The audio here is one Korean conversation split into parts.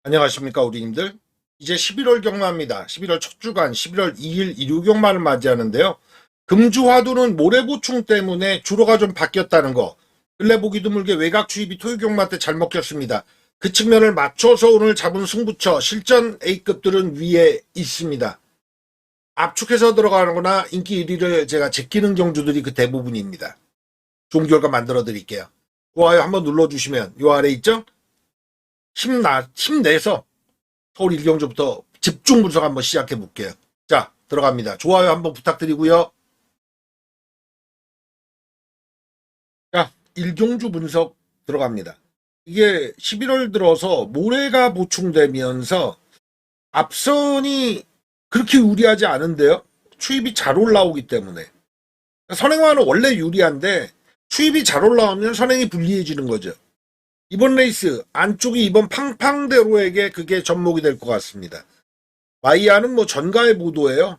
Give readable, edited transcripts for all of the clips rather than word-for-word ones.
안녕하십니까 우리님들. 이제 11월 경마입니다. 11월 첫 주간 11월 2일 일요경마를 맞이하는데요. 금주화두는 모래 보충 때문에 주로가 좀 바뀌었다는 거, 근래 보기 드물게 외곽 주입이 토요경마 때 잘 먹혔습니다. 그 측면을 맞춰서 오늘 잡은 승부처 실전 A급들은 위에 있습니다. 압축해서 들어가거나 인기 1위를 제가 제끼는 경주들이 그 대부분입니다. 좋은 결과 만들어 드릴게요. 좋아요 한번 눌러주시면 요 아래 있죠? 힘내서 서울 일경주부터 집중 분석 한번 시작해 볼게요. 자, 들어갑니다. 좋아요 한번 부탁드리고요. 자, 일경주 분석 들어갑니다. 이게 11월 들어서 모래가 보충되면서 앞선이 그렇게 유리하지 않은데요. 추입이 잘 올라오기 때문에. 선행화는 원래 유리한데 추입이 잘 올라오면 선행이 불리해지는 거죠. 이번 레이스 안쪽이 이번 팡팡대로에게 그게 접목이 될 것 같습니다. 마이야는 뭐 전가의 보도예요.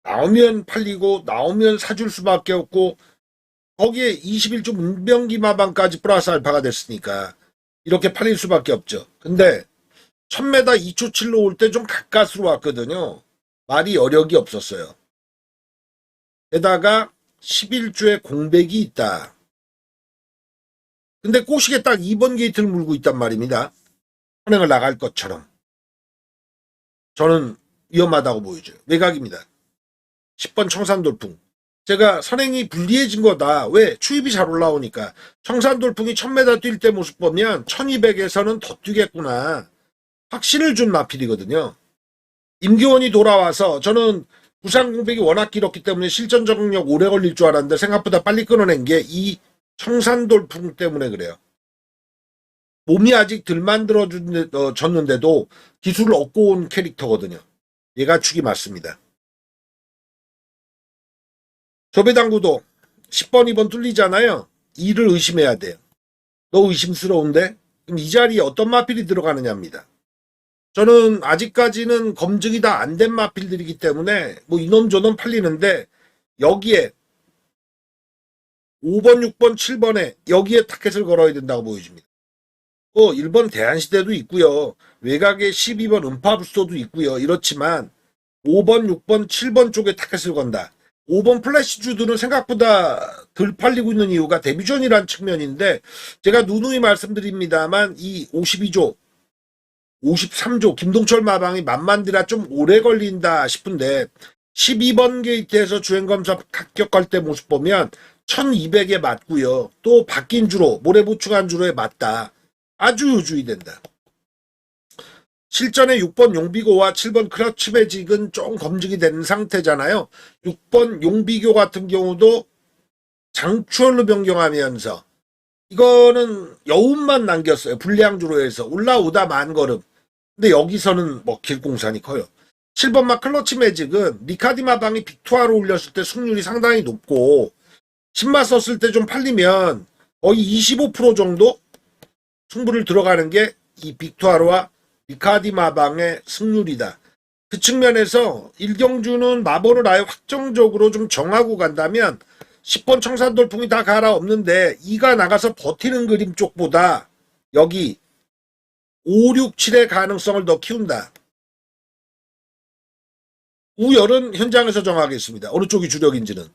나오면 팔리고 나오면 사줄 수밖에 없고 거기에 21주 문병기마방까지 플러스 알파가 됐으니까 이렇게 팔릴 수밖에 없죠. 근데 1000m 2초 7로 올 때 좀 가까스로 왔거든요. 말이 여력이 없었어요. 게다가 11주에 공백이 있다. 근데 꼬시게 딱 2번 게이트를 물고 있단 말입니다. 선행을 나갈 것처럼. 저는 위험하다고 보여줘요. 외곽입니다. 10번 청산돌풍. 제가 선행이 불리해진 거다. 왜? 추입이 잘 올라오니까. 청산돌풍이 1000m 뛸 때 모습 보면 1200에서는 더 뛰겠구나. 확신을 준 마필이거든요. 임기원이 돌아와서 저는 부상 공백이 워낙 길었기 때문에 실전 적응력 오래 걸릴 줄 알았는데 생각보다 빨리 끊어낸 게 이 청산돌풍 때문에 그래요. 몸이 아직 덜 만들어졌는데도 기술을 얻고 온 캐릭터거든요. 얘가 축이 맞습니다. 조배당구도 10번, 2번 뚫리잖아요. 이를 의심해야 돼요. 너 의심스러운데? 그럼 이 자리에 어떤 마필이 들어가느냐입니다. 저는 아직까지는 검증이 다 안 된 마필들이기 때문에 뭐 이놈 저놈 팔리는데 여기에 5번, 6번, 7번에 여기에 타켓을 걸어야 된다고 보여집니다. 1번 대한시대도 있고요. 외곽에 12번 음파부스도 있고요. 이렇지만 5번, 6번, 7번 쪽에 타켓을 건다. 5번 플래시주들은 생각보다 덜 팔리고 있는 이유가 데뷔전이란 측면인데 제가 누누이 말씀드립니다만 이 52조, 53조 김동철 마방이 만만디라 좀 오래 걸린다 싶은데 12번 게이트에서 주행검사 합격할 때 모습 보면 1200에 맞고요. 또 바뀐 주로 모래 보충한 주로에 맞다. 아주 유주의된다. 실전에 6번 용비고와 7번 클러치 매직은 좀 검증이 된 상태잖아요. 6번 용비교 같은 경우도 장추월로 변경하면서 이거는 여운만 남겼어요. 불량주로 해서 올라오다 만 걸음. 근데 여기서는 뭐 길공산이 커요. 7번마 클러치 매직은 리카디마 방이 빅투아로 올렸을 때 승률이 상당히 높고 신마 썼을 때 좀 팔리면 거의 25% 정도 승부를 들어가는 게 이 빅투아로와 리카디 마방의 승률이다. 그 측면에서 일경주는 마번을 아예 확정적으로 좀 정하고 간다면 10번 청산돌풍이 다 갈아엎는데 2가 나가서 버티는 그림 쪽보다 여기 5, 6, 7의 가능성을 더 키운다. 우열은 현장에서 정하겠습니다. 어느 쪽이 주력인지는.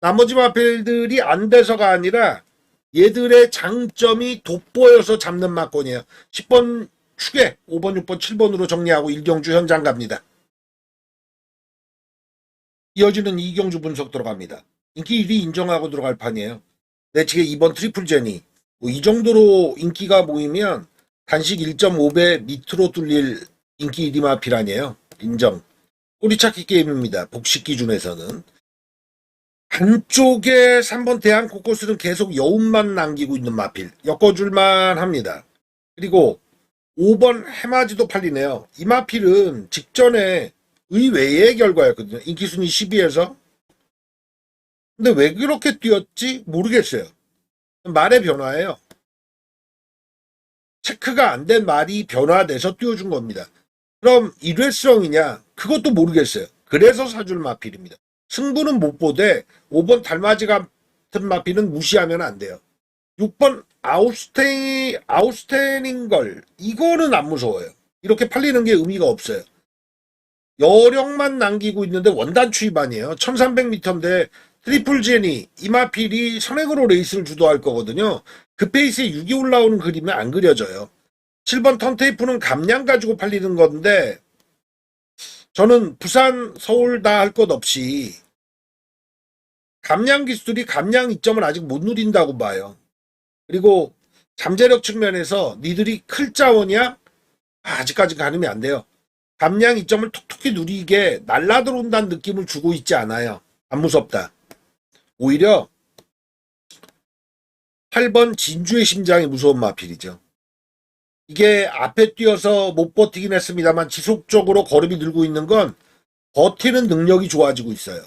나머지 마필들이 안 돼서가 아니라 얘들의 장점이 돋보여서 잡는 막권이에요. 10번 축에 5번, 6번, 7번으로 정리하고 일경주 현장 갑니다. 이어지는 이경주 분석 들어갑니다. 인기 1위 인정하고 들어갈 판이에요. 내치게 2번 트리플 제니. 이 정도로 인기가 모이면 단식 1.5배 밑으로 뚫릴 인기 1위 마필 아니에요. 인정. 꼬리찾기 게임입니다. 복식 기준에서는. 한쪽에 3번 대한 코코스는 계속 여운만 남기고 있는 마필. 엮어줄만 합니다. 그리고 5번 해마지도 팔리네요. 이 마필은 직전에 의외의 결과였거든요. 인기순위 12에서. 근데 왜 그렇게 뛰었지? 모르겠어요. 말의 변화예요. 체크가 안 된 말이 변화돼서 띄워준 겁니다. 그럼 일회성이냐? 그것도 모르겠어요. 그래서 사줄 마필입니다. 승부는 못 보되 5번 달맞이 같은 마필은 무시하면 안 돼요. 6번 아웃스테닝걸 이거는 안 무서워요. 이렇게 팔리는 게 의미가 없어요. 여력만 남기고 있는데 원단 추입안이에요. 1300m인데 트리플 제니, 이마필이 선행으로 레이스를 주도할 거거든요. 그 페이스에 6이 올라오는 그림은 안 그려져요. 7번 턴테이프는 감량 가지고 팔리는 건데 저는 부산, 서울 다 할 것 없이 감량 기술이 감량 이점을 아직 못 누린다고 봐요. 그리고 잠재력 측면에서 니들이 클 자원이야? 아직까지 가늠이 안 돼요. 감량 이점을 톡톡히 누리게 날라 들어온다는 느낌을 주고 있지 않아요. 안 무섭다. 오히려 8번 진주의 심장이 무서운 마필이죠. 이게 앞에 뛰어서 못 버티긴 했습니다만 지속적으로 걸음이 늘고 있는 건 버티는 능력이 좋아지고 있어요.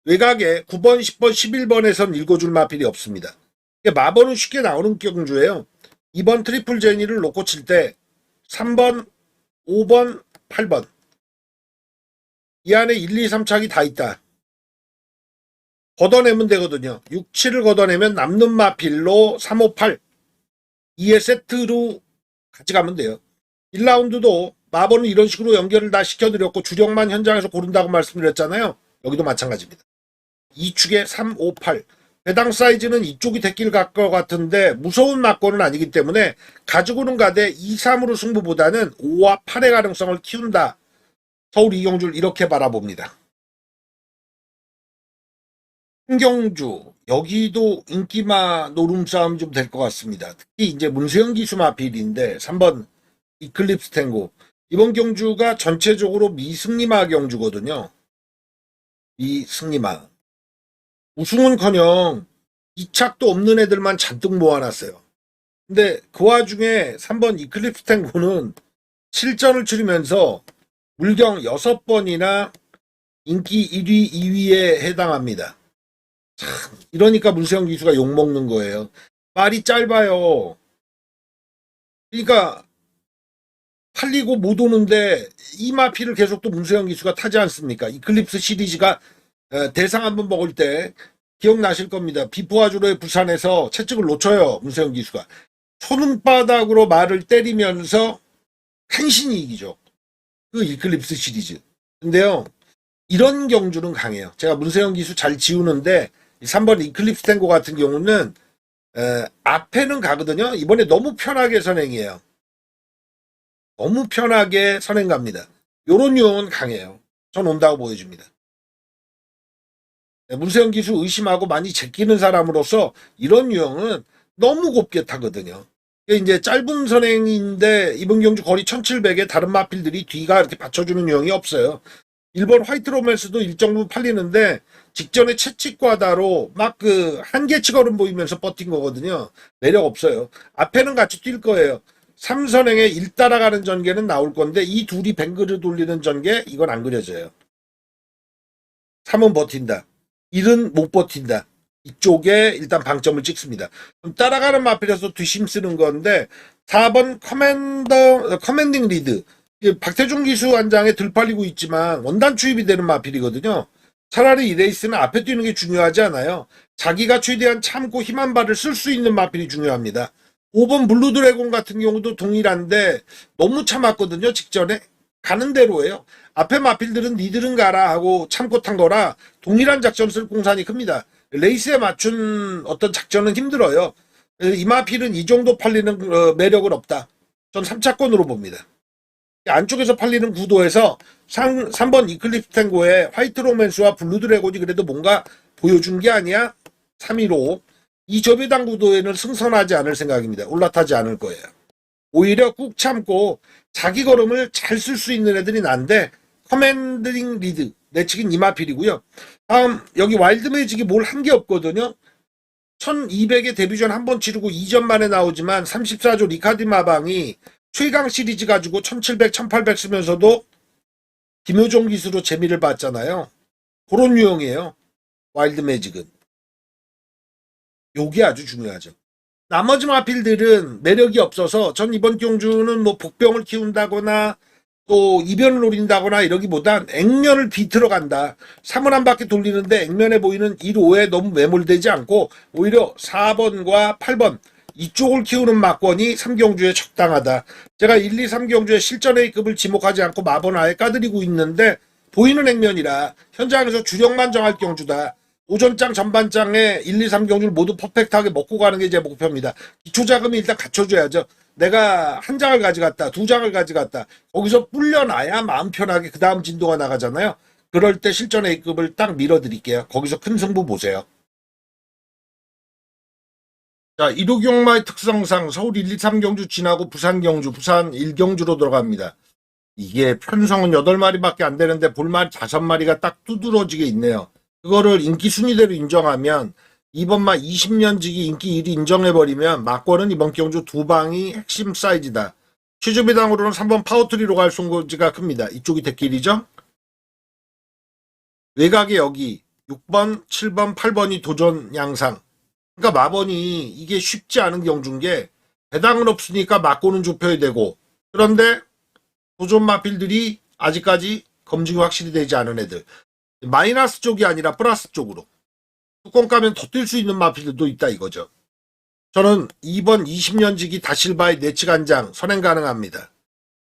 외곽에 9번, 10번, 11번에선 읽어줄 마필이 없습니다. 마번은 쉽게 나오는 경주예요. 2번 트리플 제니를 놓고 칠 때 3번, 5번, 8번 이 안에 1, 2, 3착이 다 있다. 걷어내면 되거든요. 6, 7을 걷어내면 남는 마필로 3, 5, 8 2의 세트로 가져가면 돼요. 1라운드도 마번은 이런 식으로 연결을 다 시켜드렸고 주력만 현장에서 고른다고 말씀드렸잖아요. 여기도 마찬가지입니다. 2축에 3, 5, 8 배당 사이즈는 이쪽이 됐길 갈 것 같은데 무서운 막권은 아니기 때문에 가지고는 가되 2, 3으로 승부보다는 5와 8의 가능성을 키운다. 서울 이경주를 이렇게 바라봅니다. 흥경주 여기도 인기마 노름 싸움 좀 될 것 같습니다. 특히 이제 문세영 기수 마필인데 3번 이클립스 탱고 이번 경주가 전체적으로 미승리마 경주거든요. 미승리마 우승은커녕 2착도 없는 애들만 잔뜩 모아놨어요. 근데 그 와중에 3번 이클립스 탱고는 실전을 치르면서 물경 6번이나 인기 1위, 2위에 해당합니다. 참, 이러니까 문세영 기수가 욕먹는 거예요. 말이 짧아요. 그러니까 팔리고 못 오는데 이 마피를 계속 또 문세영 기수가 타지 않습니까? 이클립스 시리즈가 대상 한번 먹을 때 기억나실 겁니다. 비포아주로의 부산에서 채찍을 놓쳐요. 문세영 기수가. 손바닥으로 말을 때리면서 간신히 이기죠. 그 이클립스 시리즈. 근데요. 이런 경주는 강해요. 제가 문세영 기수 잘 지우는데 3번 이클립스 탱고 같은 경우는 앞에는 가거든요. 이번에 너무 편하게 선행이에요. 너무 편하게 선행 갑니다. 요런 유형은 강해요. 전 온다고 보여줍니다. 문세영 기수 의심하고 많이 제끼는 사람으로서 이런 유형은 너무 곱게 타거든요. 이제 짧은 선행인데 이번 경주 거리 1700에 다른 마필들이 뒤가 이렇게 받쳐주는 유형이 없어요. 일본 화이트 로맨스도 일정 부분 팔리는데 직전에 채찍과다로 막 그 한계치 걸음 보이면서 버틴 거거든요. 매력 없어요. 앞에는 같이 뛸 거예요. 3선행에 1 따라가는 전개는 나올 건데 이 둘이 뱅그를 돌리는 전개 이건 안 그려져요. 3은 버틴다. 1은 못 버틴다. 이쪽에 일단 방점을 찍습니다. 그럼 따라가는 마필에서 뒷심 쓰는 건데 4번 커맨딩 리드 박태중 기수 한 장에 들팔리고 있지만 원단 추입이 되는 마필이거든요. 차라리 이 레이스는 앞에 뛰는 게 중요하지 않아요. 자기가 최대한 참고 힘 한 발을 쓸 수 있는 마필이 중요합니다. 5번 블루드래곤 같은 경우도 동일한데 너무 참았거든요. 직전에 가는 대로예요. 앞에 마필들은 니들은 가라 하고 참고 탄 거라 동일한 작전 쓸 공산이 큽니다. 레이스에 맞춘 어떤 작전은 힘들어요. 이 마필은 이 정도 팔리는 매력은 없다. 전 3차권으로 봅니다. 안쪽에서 팔리는 구도에서 3번 이클립스 탱고의 화이트 로맨스와 블루 드래곤이 그래도 뭔가 보여준 게 아니야? 3위로 이 저배당 구도에는 승선하지 않을 생각입니다. 올라타지 않을 거예요. 오히려 꾹 참고 자기 걸음을 잘 쓸 수 있는 애들이 난데 커맨딩 리드 내치긴 이마필이고요. 다음 여기 와일드 매직이 뭘 한 게 없거든요. 1200에 데뷔전 한 번 치르고 2전 만에 나오지만 34조 리카디 마방이 최강 시리즈 가지고 1700, 1800 쓰면서도 김효종 기수로 재미를 봤잖아요. 그런 유형이에요. 와일드 매직은. 요게 아주 중요하죠. 나머지 마필들은 매력이 없어서 전 이번 경주는 뭐 복병을 키운다거나 또 이변을 노린다거나 이러기보단 액면을 비틀어 간다. 3을 한 바퀴 돌리는데 액면에 보이는 1, 5에 너무 매몰되지 않고 오히려 4번과 8번 이쪽을 키우는 막권이 3경주에 적당하다. 제가 1, 2, 3경주에 실전 A급을 지목하지 않고 마번을 아예 까드리고 있는데 보이는 액면이라 현장에서 주력만 정할 경주다. 오전장 전반장에 1, 2, 3경주를 모두 퍼펙트하게 먹고 가는 게 제 목표입니다. 기초자금이 일단 갖춰줘야죠. 내가 한 장을 가져갔다, 두 장을 가져갔다. 거기서 불려놔야 마음 편하게 그 다음 진도가 나가잖아요. 그럴 때 실전 A급을 딱 밀어드릴게요. 거기서 큰 승부 보세요. 자, 이루경마의 특성상 서울 1, 2, 3경주 지나고 부산 경주, 부산 1경주로 들어갑니다. 이게 편성은 8마리밖에 안 되는데 볼마리 5마리가 딱 두드러지게 있네요. 그거를 인기 순위대로 인정하면 이번만 20년 지기 인기 1위 인정해버리면 막권은 이번 경주 두 방이 핵심 사이즈다. 최저배당으로는 3번 파워트리로 갈 송고지가 큽니다. 이쪽이 대길이죠. 외곽에 여기 6번, 7번, 8번이 도전 양상. 그러니까 마번이 이게 쉽지 않은 경주인 게 배당은 없으니까 막고는 좁혀야 되고, 그런데 도전 마필들이 아직까지 검증이 확실히 되지 않은 애들, 마이너스 쪽이 아니라 플러스 쪽으로 뚜껑 까면 더 뛸 수 있는 마필들도 있다 이거죠. 저는 이번 20년 지기 다실바의 내치간장 선행 가능합니다.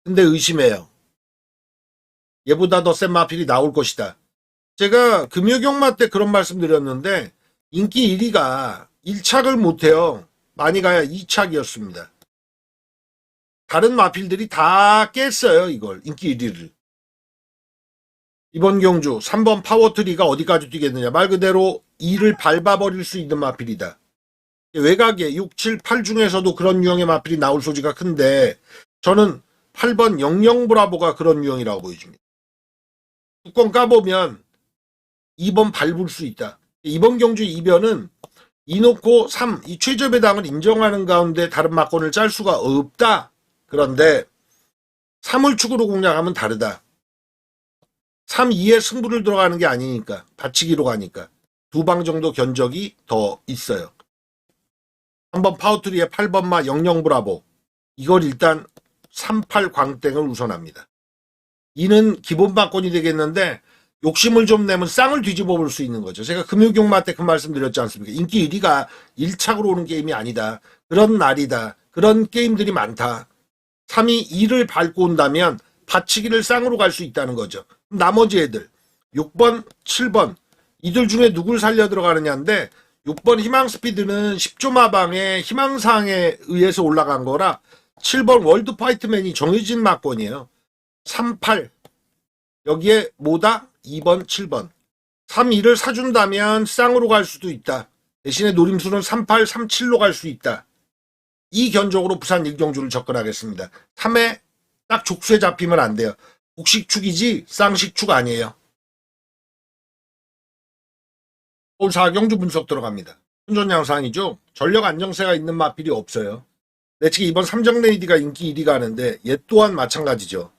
근데 의심해요. 얘보다 더 센 마필이 나올 것이다. 제가 금요경마 때 그런 말씀 드렸는데 인기 1위가 1착을 못해요. 많이 가야 2착이었습니다. 다른 마필들이 다 깼어요. 이걸 인기 1위를. 이번 경주 3번 파워트리가 어디까지 뛰겠느냐. 말 그대로 2를 밟아버릴 수 있는 마필이다. 외곽에 6, 7, 8 중에서도 그런 유형의 마필이 나올 소지가 큰데 저는 8번 영영브라보가 그런 유형이라고 보여집니다. 뚜껑 까보면 2번 밟을 수 있다. 이번 경주 이변은 2 놓고 3, 이 최저 배당을 인정하는 가운데 다른 막권을 짤 수가 없다. 그런데 3을 축으로 공략하면 다르다. 3, 2에 승부를 들어가는 게 아니니까 받치기로 가니까 두 방 정도 견적이 더 있어요. 3번 파워트리에 8번마 영영브라보 이걸 일단 3, 8 광땡을 우선합니다. 2는 기본 막권이 되겠는데 욕심을 좀 내면 쌍을 뒤집어 볼 수 있는 거죠. 제가 금요경마 때 그 말씀 드렸지 않습니까? 인기 1위가 1착으로 오는 게임이 아니다. 그런 날이다. 그런 게임들이 많다. 3이 2를 밟고 온다면 받치기를 쌍으로 갈 수 있다는 거죠. 나머지 애들 6번, 7번 이들 중에 누굴 살려 들어가느냐인데 6번 희망스피드는 10조 마방의 희망사항에 의해서 올라간 거라 7번 월드파이트맨이 정해진 막권이에요. 3, 8 여기에 뭐다? 2번, 7번 3, 2를 사준다면 쌍으로 갈 수도 있다. 대신에 노림수는 3, 8, 3, 7로 갈 수 있다. 이 견적으로 부산 1경주를 접근하겠습니다. 3에 딱 족수에 잡히면 안 돼요. 복식축이지 쌍식축 아니에요. 서울 4경주 분석 들어갑니다. 혼전 양상이죠. 전력 안정세가 있는 마필이 없어요. 내치기 이번 3정 레이디가 인기 1위가 하는데 얘 또한 마찬가지죠.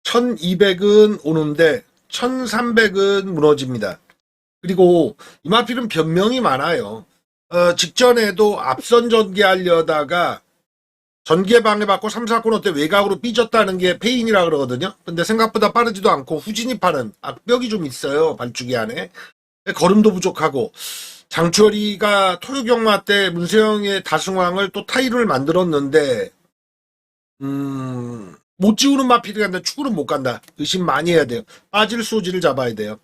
1200은 오는데 1300은 무너집니다. 그리고 이 마필은 변명이 많아요. 직전에도 앞선 전개하려다가 전개 방해받고 3, 4코너 때 외곽으로 삐졌다는 게 페인이라 그러거든요. 근데 생각보다 빠르지도 않고 후진입하는 악벽이 좀 있어요. 발주기 안에. 걸음도 부족하고 장추어리가 토요경마 때 문세영의 다승왕을 또 타이를 만들었는데 못 지우는 마필이 간다. 축구는 못 간다. 의심 많이 해야 돼요. 빠질 소지를 잡아야 돼요.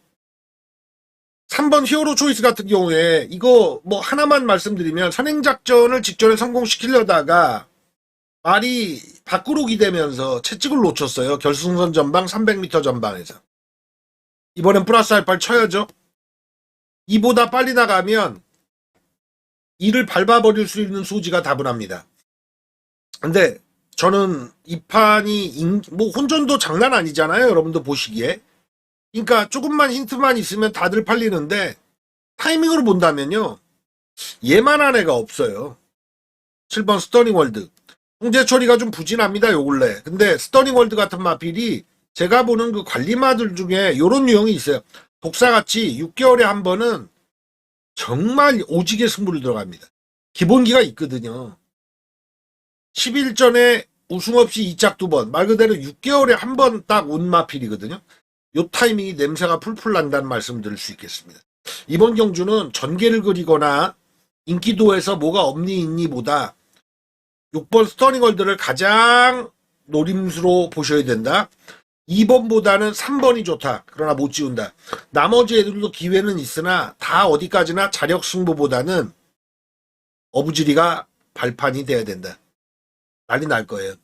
3번 히어로 초이스 같은 경우에 이거 뭐 하나만 말씀드리면 선행작전을 직전에 성공시키려다가 말이 밖으로 기대면서 채찍을 놓쳤어요. 결승선 전방 300m 전방에서. 이번엔 플러스 알파를 쳐야죠. 이보다 빨리 나가면 이를 밟아버릴 수 있는 소지가 다분합니다. 근데 저는 이 판이 뭐 혼전도 장난 아니잖아요. 여러분도 보시기에. 그러니까 조금만 힌트만 있으면 다들 팔리는데 타이밍으로 본다면요. 얘만한 애가 없어요. 7번 스터닝월드. 통제 처리가 좀 부진합니다. 요 근래. 근데 스터닝월드 같은 마필이 제가 보는 그 관리마들 중에 요런 유형이 있어요. 독사같이 6개월에 한 번은 정말 오지게 승부를 들어갑니다. 기본기가 있거든요. 10일 전에 우승 없이 2짝 2번. 말 그대로 6개월에 한 번 딱 온 마필이거든요. 요 타이밍이 냄새가 풀풀 난다는 말씀 드릴 수 있겠습니다. 이번 경주는 전개를 그리거나 인기도에서 뭐가 없니 있니 보다 6번 스터닝월드를 가장 노림수로 보셔야 된다. 2번보다는 3번이 좋다. 그러나 못 지운다. 나머지 애들도 기회는 있으나 다 어디까지나 자력 승부보다는 어부지리가 발판이 돼야 된다. 난리 날 거예요.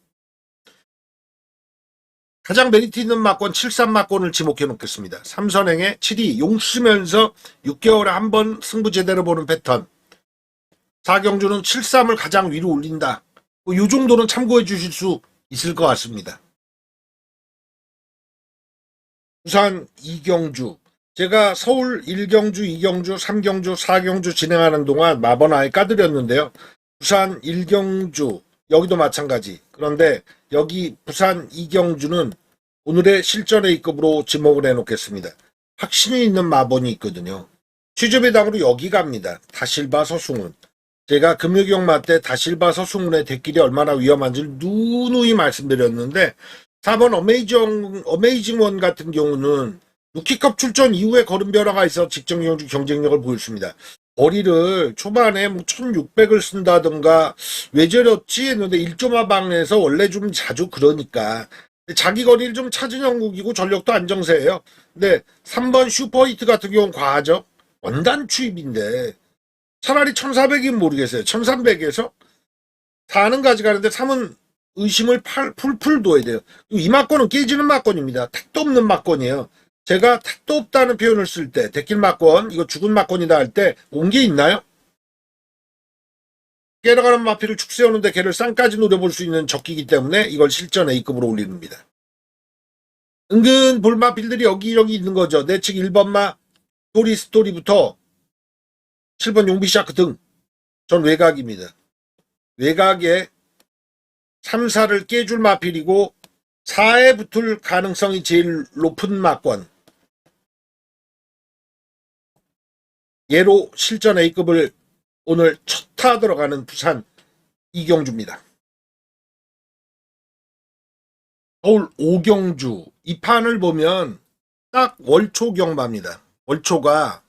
가장 메리트 있는 막권 7-3막권을 지목해 놓겠습니다. 삼선행에 7이 용 쓰면서 6개월에 한 번 승부 제대로 보는 패턴. 4경주는 7-3을 가장 위로 올린다. 이 정도는 참고해 주실 수 있을 것 같습니다. 부산 2경주. 제가 서울 1경주, 2경주, 3경주, 4경주 진행하는 동안 마번아에 까드렸는데요. 부산 1경주, 여기도 마찬가지. 그런데 여기 부산 2경주는 오늘의 실전 A급으로 지목을 해놓겠습니다. 확신이 있는 마번이 있거든요. 취재배당으로 여기 갑니다. 다실바 서승훈. 제가 금요경마 때 다실바 서승훈의 대길이 얼마나 위험한지를 누누이 말씀드렸는데 4번 어메이징원 같은 경우는 루키컵 출전 이후에 걸음 변화가 있어 직전 경주 경쟁력을 보였습니다. 거리를 초반에 뭐 1600을 쓴다던가 왜 저렸지 했는데 1.5방에서 원래 좀 자주 그러니까 자기 거리를 좀 찾은 형국이고 전력도 안정세예요. 근데 3번 슈퍼히트 같은 경우는 과하죠. 원단 추입인데 차라리 1400이면 모르겠어요. 1300에서 4는 가져가는데 3은 의심을 풀풀 둬야 돼요. 이 막권은 깨지는 막권입니다. 택도 없는 막권이에요. 제가 택도 없다는 표현을 쓸 때 대길 막권, 이거 죽은 막권이다 할 때 온 게 있나요? 깨러가는 마피를 축 세우는데 걔를 쌍까지 노려볼 수 있는 적기이기 때문에 이걸 실전 A급으로 올립니다. 은근 볼마필들이 여기저기 있는 거죠. 내측 1번마 스토리부터 7번 용비샤크 등 전 외곽입니다. 외곽에 3, 4를 깨줄 마필이고 4에 붙을 가능성이 제일 높은 막권. 얘로 실전 A급을 오늘 첫 타 들어가는 부산 이경주입니다. 서울 5경주. 이 판을 보면 딱 월초 경마입니다. 월초가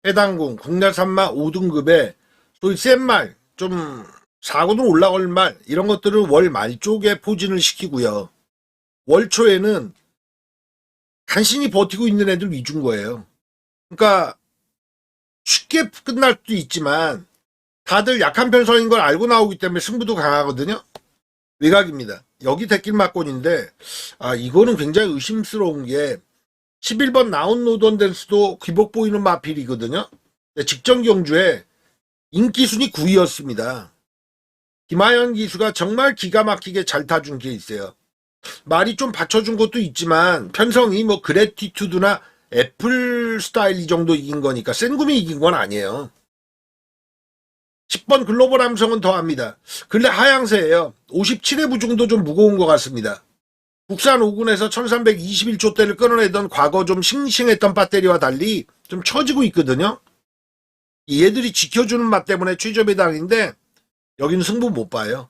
해당궁 국내산마 5등급에 소위 센 말, 좀 사고도 올라갈 말 이런 것들을 월 말 쪽에 포진을 시키고요. 월초에는 간신히 버티고 있는 애들 위주인 거예요. 그러니까 쉽게 끝날 수도 있지만 다들 약한 편성인 걸 알고 나오기 때문에 승부도 강하거든요. 외곽입니다. 여기 대길 막권인데 이거는 굉장히 의심스러운 게 11번 나온 노던댄스도 귀복 보이는 마필이거든요. 직전 경주에 인기순위 9위였습니다. 김하연 기수가 정말 기가 막히게 잘 타준 게 있어요. 말이 좀 받쳐준 것도 있지만 편성이 뭐 그래티튜드나 애플 스타일 이 정도 이긴 거니까 센금이 이긴 건 아니에요. 10번 글로벌 함성은 더합니다. 근래 하향세예요. 57회 부중도 좀 무거운 것 같습니다. 국산 5군에서 1321조대를 끊어내던 과거 좀 싱싱했던 배터리와 달리 좀 처지고 있거든요. 얘들이 지켜주는 맛 때문에 최저배당인데 여기는 승부 못 봐요.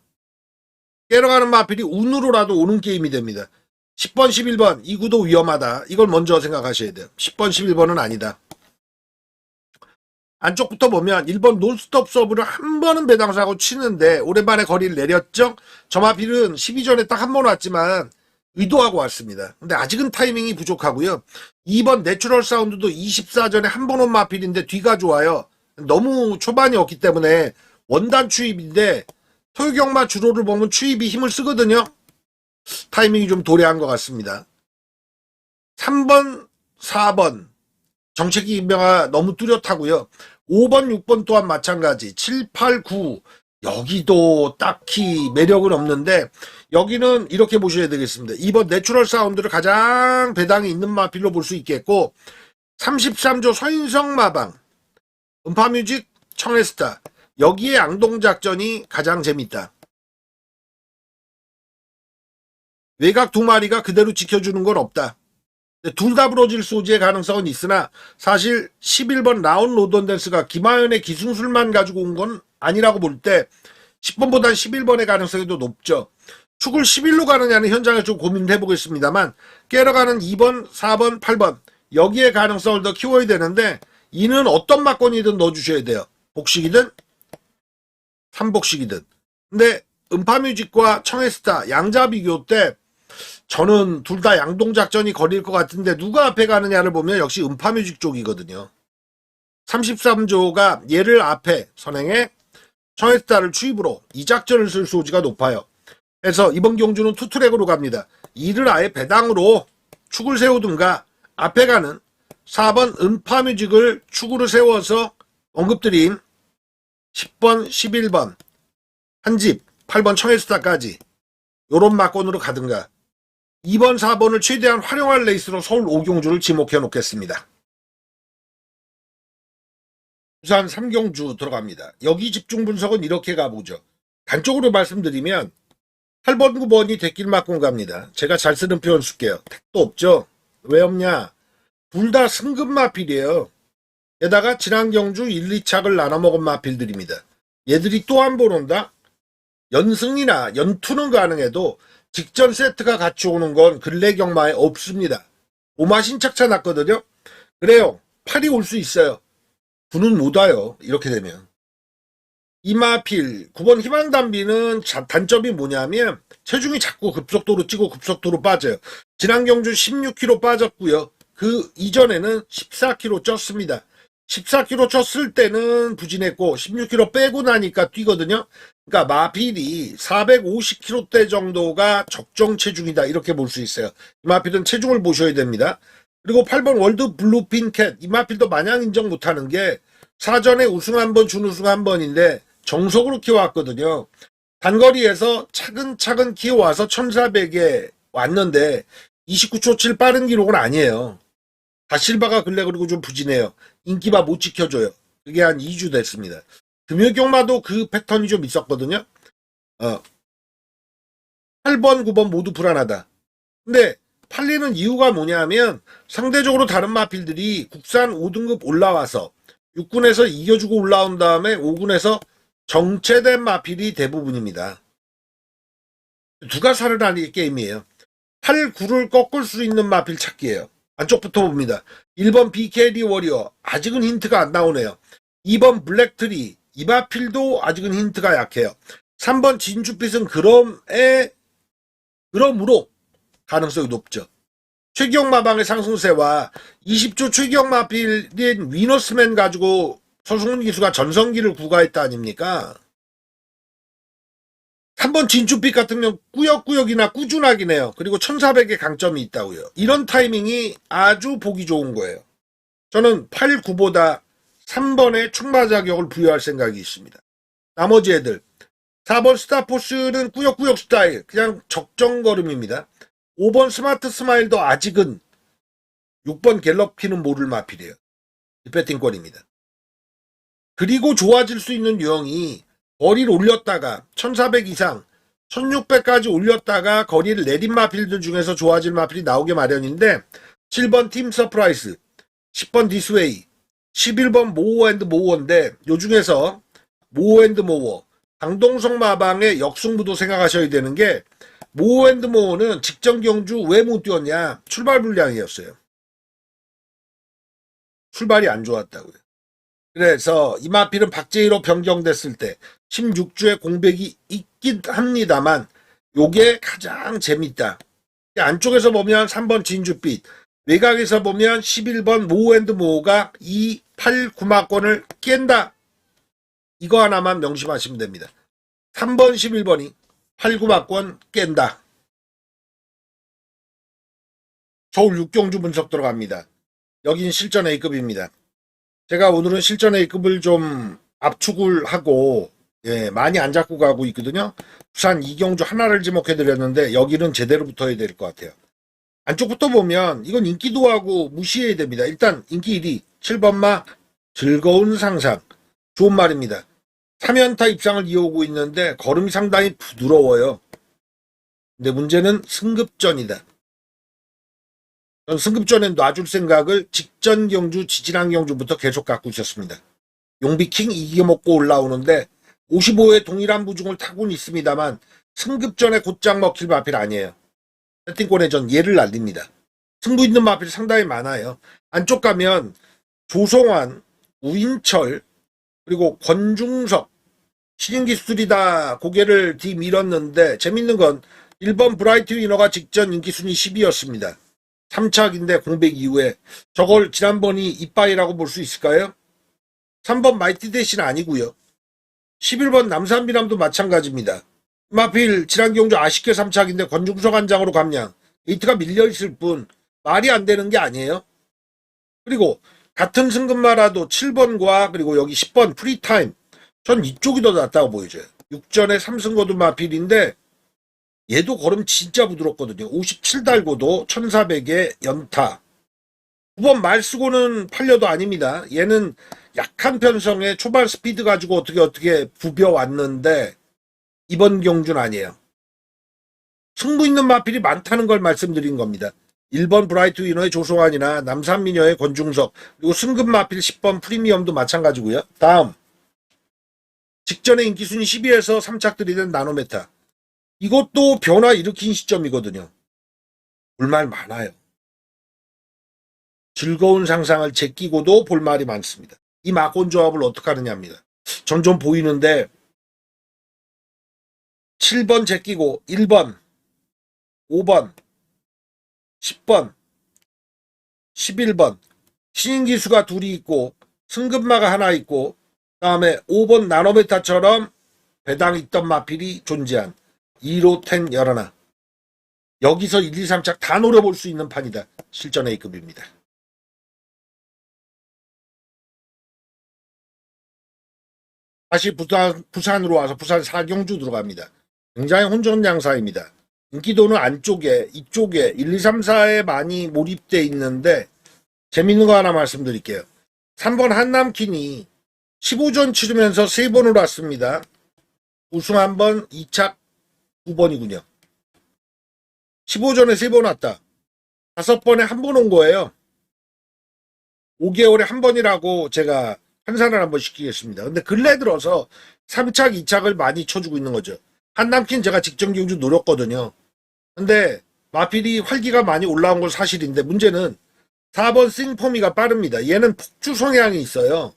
깨러가는 마필이 운으로라도 오는 게임이 됩니다. 10번 11번 이 구도 위험하다. 이걸 먼저 생각하셔야 돼요. 10번 11번은 아니다. 안쪽부터 보면 1번 논스톱 서브를 한 번은 배당사고 치는데 오랜만에 거리를 내렸죠. 저 마필은 12전에 딱 한 번 왔지만 의도하고 왔습니다. 근데 아직은 타이밍이 부족하고요. 2번 내추럴 사운드도 24전에 한 번 온 마필인데 뒤가 좋아요. 너무 초반이었기 때문에 원단 추입인데 토요경마 주로를 보면 추입이 힘을 쓰거든요. 타이밍이 좀 도래한 것 같습니다. 3번 4번 정책이 임명가 너무 뚜렷하고요. 5번 6번 또한 마찬가지. 7, 8, 9 여기도 딱히 매력은 없는데 여기는 이렇게 보셔야 되겠습니다. 2번 내추럴 사운드를 가장 배당이 있는 마필로 볼 수 있겠고 33조 서인성 마방 음파뮤직 청해스타 여기에 앙동작전이 가장 재밌다. 외곽 두 마리가 그대로 지켜주는 건 없다. 둘 다 부러질 소지의 가능성은 있으나 사실 11번 라운 로던댄스가 김하연의 기승술만 가지고 온 건 아니라고 볼 때 10번보단 11번의 가능성이 더 높죠. 축을 11로 가느냐는 현장에 좀 고민을 해보겠습니다만 깨러가는 2번, 4번, 8번 여기에 가능성을 더 키워야 되는데 이는 어떤 막권이든 넣어주셔야 돼요. 복식이든 삼복식이든. 근데 음파뮤직과 청해스타 양자 비교 때 저는 둘 다 양동작전이 걸릴 것 같은데 누가 앞에 가느냐를 보면 역시 음파뮤직 쪽이거든요. 33조가 얘를 앞에 선행해 청해스타를 추입으로 이 작전을 쓸 소지가 높아요. 그래서 이번 경주는 투트랙으로 갑니다. 이를 아예 배당으로 축을 세우든가 앞에 가는 4번 음파뮤직을 축으로 세워서 언급드린 10번, 11번 한집, 8번 청해스타까지 요런 막권으로 가든가 2번, 4번을 최대한 활용할 레이스로 서울 5경주를 지목해 놓겠습니다. 부산 3경주 들어갑니다. 여기 집중 분석은 이렇게 가보죠. 단적으로 말씀드리면 8번, 9번이 대길 막권 갑니다. 제가 잘 쓰는 표현 쓸게요. 택도 없죠. 왜 없냐? 둘 다 승급 마필이에요. 게다가 지난 경주 1, 2착을 나눠 먹은 마필들입니다. 얘들이 또 한 번 온다? 연승이나 연투는 가능해도 직전 세트가 같이 오는 건 근래 경마에 없습니다. 오마신 착차 났거든요. 그래요. 8이 올 수 있어요. 9는 못 와요. 이렇게 되면. 이마필 9번 희망담비는 단점이 뭐냐면 체중이 자꾸 급속도로 찌고 급속도로 빠져요. 지난 경주 16kg 빠졌고요. 그 이전에는 14kg 쪘습니다. 14kg 쪘을 때는 부진했고 16kg 빼고 나니까 뛰거든요. 그러니까 마필이 450kg대 정도가 적정 체중이다 이렇게 볼 수 있어요. 이 마필은 체중을 보셔야 됩니다. 그리고 8번 월드 블루핀 캣 이 마필도 마냥 인정 못하는 게 사전에 우승 한 번 준우승 한 번인데 정석으로 키워왔거든요. 단거리에서 차근차근 키워와서 1400에 왔는데 29초 7 빠른 기록은 아니에요. 다실바가 근래 그리고 좀 부진해요. 인기바 못 지켜줘요. 그게 한 2주 됐습니다. 금요경마도 그 패턴이 좀 있었거든요. 8번, 9번 모두 불안하다. 근데 팔리는 이유가 뭐냐면 상대적으로 다른 마필들이 국산 5등급 올라와서 6군에서 이겨주고 올라온 다음에 5군에서 정체된 마필이 대부분입니다. 누가 살아나는 게임이에요. 8, 9를 꺾을 수 있는 마필 찾기예요. 안쪽부터 봅니다. 1번 BKD 워리어 아직은 힌트가 안 나오네요. 2번 블랙트리 이 마필도 아직은 힌트가 약해요. 3번 진주빛은 그럼으로 가능성이 높죠. 최기영마방의 상승세와 20조 최기영마필인 위너스맨 가지고 서승훈 기수가 전성기를 구가했다 아닙니까? 3번 진주빛 같으면 꾸역꾸역이나 꾸준하긴 해요. 그리고 1400의 강점이 있다고요. 이런 타이밍이 아주 보기 좋은 거예요. 저는 8, 9보다 3번에 충마 자격을 부여할 생각이 있습니다. 나머지 애들 4번 스타포스는 꾸역꾸역 스타일 그냥 적정걸음입니다. 5번 스마트 스마일도 아직은 6번 갤럭피는 모를 마필이에요. 배팅권입니다. 그리고 좋아질 수 있는 유형이 거리를 올렸다가 1400 이상 1600까지 올렸다가 거리를 내린 마필들 중에서 좋아질 마필이 나오게 마련인데 7번 팀 서프라이즈 10번 디스웨이 11번 모어 앤드 모어인데 요 중에서 모어 앤드 모어 강동석 마방의 역승부도 생각하셔야 되는 게 모어 앤드 모어는 직전 경주 왜 못 뛰었냐 출발 불량이었어요. 출발이 안 좋았다고요. 그래서 이 마필은 박재희로 변경됐을 때 16주에 공백이 있긴 합니다만 요게 가장 재밌다. 안쪽에서 보면 3번 진주빛 외곽에서 보면 11번 모어앤드모어가 2, 8, 9마권을 깬다. 이거 하나만 명심하시면 됩니다. 3번 11번이 8, 9마권 깬다. 서울 6경주 분석 들어갑니다. 여긴 실전 A급입니다. 제가 오늘은 실전 A급을 좀 압축을 하고 많이 안 잡고 가고 있거든요. 부산 2경주 하나를 지목해드렸는데 여기는 제대로 붙어야 될 것 같아요. 안쪽부터 보면 이건 인기도하고 무시해야 됩니다. 일단 인기 1위 7번마 즐거운 상상 좋은 말입니다. 3연타 입상을 이어오고 있는데 걸음이 상당히 부드러워요. 근데 문제는 승급전이다. 승급전에 놔줄 생각을 직전 경주, 지지난 경주부터 계속 갖고 있었습니다. 용비킹 이겨먹고 올라오는데 55회 동일한 부중을 타고는 있습니다만 승급전에 곧장 먹힐 마필 아니에요. 세팅권의 전 얘를 날립니다. 승부 있는 마필 상당히 많아요. 안쪽 가면 조성환, 우인철, 그리고 권중석, 신인 기술이다 고개를 뒤밀었는데 재밌는 건 1번 브라이트 위너가 직전 인기순위 10위였습니다. 3착인데 공백 이후에 저걸 지난번이 이빠이라고 볼 수 있을까요? 3번 마이티 대시는 아니고요. 11번 남산비람도 마찬가지입니다. 마필 지난 경주 아쉽게 3착인데 권중석 한 장으로 감량. 게이트가 밀려있을 뿐 말이 안 되는 게 아니에요. 그리고 같은 승급마라도 7번과 그리고 여기 10번 프리타임 전 이쪽이 더 낫다고 보여져요. 6전에 3승 거둔 마필인데 얘도 걸음 진짜 부드럽거든요. 57 달고도 1400에 연타. 9번 말 쓰고는 팔려도 아닙니다. 얘는 약한 편성에 초반 스피드 가지고 어떻게 부벼왔는데 이번 경주는 아니에요. 승부 있는 마필이 많다는 걸 말씀드린 겁니다. 1번 브라이트 위너의 조성환이나 남산미녀의 권중석 그리고 승급 마필 10번 프리미엄도 마찬가지고요. 다음 직전에 인기순위 10위에서 3착들이 된 나노메타. 이것도 변화 일으킨 시점이거든요. 볼말 많아요. 즐거운 상상을 제끼고도 볼말이 많습니다. 이 막곤 조합을 어떻게 하느냐입니다. 전 좀 보이는데 7번 제끼고 1번, 5번, 10번, 11번 신인 기수가 둘이 있고 승급마가 하나 있고 다음에 5번 나노베타처럼 배당 있던 마필이 존재한 2로 10 열하나. 여기서 1, 2, 3착 다 노려볼 수 있는 판이다. 실전 A급입니다. 다시 부산으로 와서 부산 사경주 들어갑니다. 굉장히 혼전양사입니다. 인기도는 안쪽에 이쪽에 1, 2, 3, 4에 많이 몰입돼 있는데 재밌는 거 하나 말씀드릴게요. 3번 한남킨이 15전 치르면서 3번으로 왔습니다. 우승 1번, 2착 9번이군요. 15전에 3번 왔다. 5번에 1번 온 거예요. 5개월에 1번이라고 제가 환산을 한번 시키겠습니다. 근데 근래 들어서 3착, 2착을 많이 쳐주고 있는 거죠. 한남킨 제가 직전 경주 노렸거든요. 근데 마필이 활기가 많이 올라온 건 사실인데 문제는 4번 싱포미가 빠릅니다. 얘는 폭주 성향이 있어요.